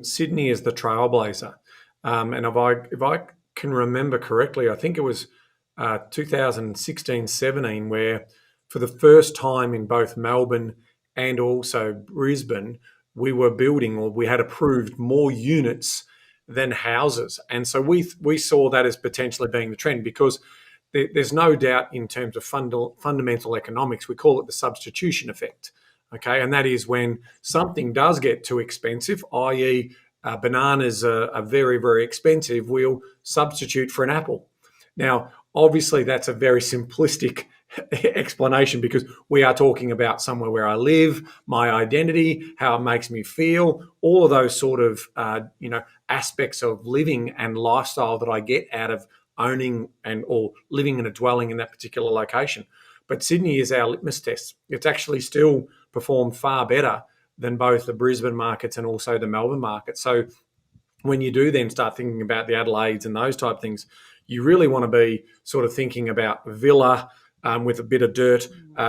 Sydney is the trailblazer. And if I can remember correctly, I think it was 2016-17, where for the first time in both Melbourne and also Brisbane, we were building, or we had approved, more units than houses. And so we saw that as potentially being the trend, because there's no doubt in terms of fundamental economics, we call it the substitution effect. Okay, and that is when something does get too expensive, i.e., bananas are very, very expensive, we'll substitute for an apple. Now, obviously, that's a very simplistic explanation, because we are talking about somewhere where I live, my identity, how it makes me feel, all of those sort of aspects of living and lifestyle that I get out of owning and or living in a dwelling in that particular location. But Sydney is our litmus test. It's actually still performed far better than both the Brisbane markets and also the Melbourne market. So when you do then start thinking about the Adelaides and those type of things, you really want to be sort of thinking about villa with a bit of dirt,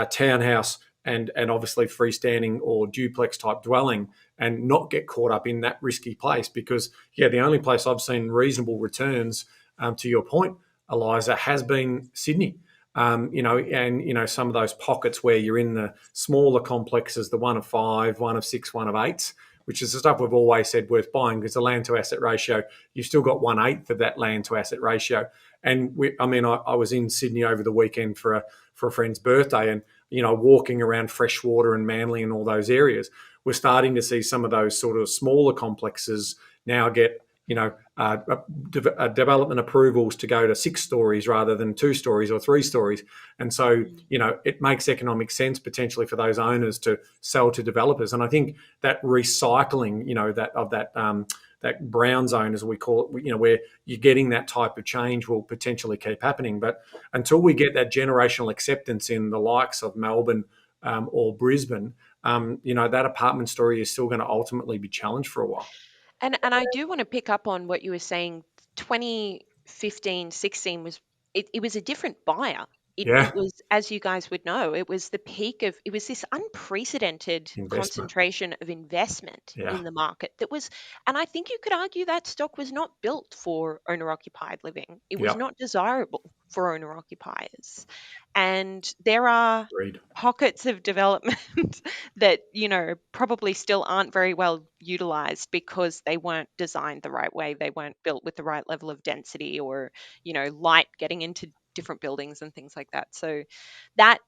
townhouse, and obviously freestanding or duplex type dwelling, and not get caught up in that risky place. Because, the only place I've seen reasonable returns, to your point, Eliza, has been Sydney. Some of those pockets where you're in the smaller complexes, the 1 of 5, 1 of 6, 1 of 8s, which is the stuff we've always said worth buying, because the land to asset ratio, you've still got 1/8 of that land to asset ratio. And I was in Sydney over the weekend for a friend's birthday, and walking around Freshwater and Manly and all those areas, we're starting to see some of those sort of smaller complexes now get development approvals to go to 6 stories rather than 2 stories or 3 stories. And so, it makes economic sense potentially for those owners to sell to developers. And I think that recycling, that brown zone, as we call it, where you're getting that type of change, will potentially keep happening. But until we get that generational acceptance in the likes of Melbourne or Brisbane, that apartment story is still going to ultimately be challenged for a while. And I do want to pick up on what you were saying. 2015, 16 was it was a different buyer. It Yeah, was, as you guys would know, it was the peak of, it was this unprecedented investment. concentration of investment Yeah, in the market that was, and I think you could argue that stock was not built for owner occupied living. It was yeah, not desirable for owner occupiers. And there are agreed. pockets of development that probably still aren't very well utilized because they weren't designed the right way, they weren't built with the right level of density, or light getting into different buildings and things like that. So that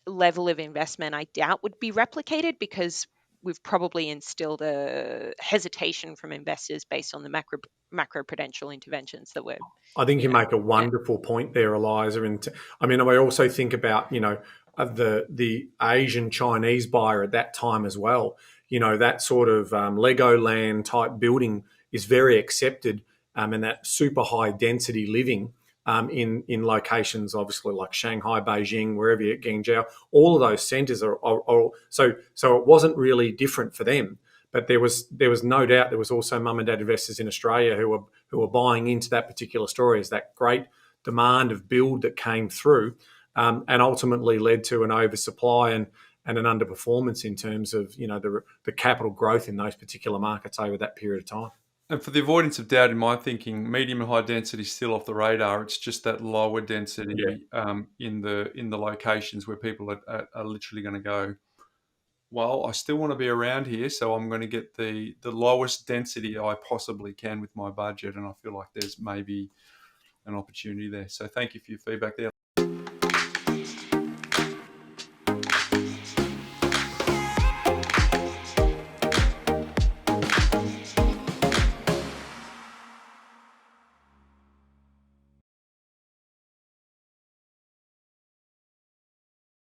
level of investment, I doubt, would be replicated, because we've probably instilled a hesitation from investors based on the macro prudential interventions that were I think you you know make a yeah. wonderful point there, Eliza. And I also think about the Asian Chinese buyer at that time as well. That sort of Legoland type building is very accepted, and that super high density living in locations, obviously like Shanghai, Beijing, wherever you're Guangzhou, all of those centres are so it wasn't really different for them. But there was no doubt there was also mum and dad investors in Australia who were buying into that particular story as that great demand of build that came through, and ultimately led to an oversupply and an underperformance in terms of the capital growth in those particular markets over that period of time. And for the avoidance of doubt in my thinking, medium and high density is still off the radar. It's just that lower Yeah, density in the locations where people are literally going to go, well, I still want to be around here, so I'm going to get the lowest density I possibly can with my budget. And I feel like there's maybe an opportunity there. So thank you for your feedback there.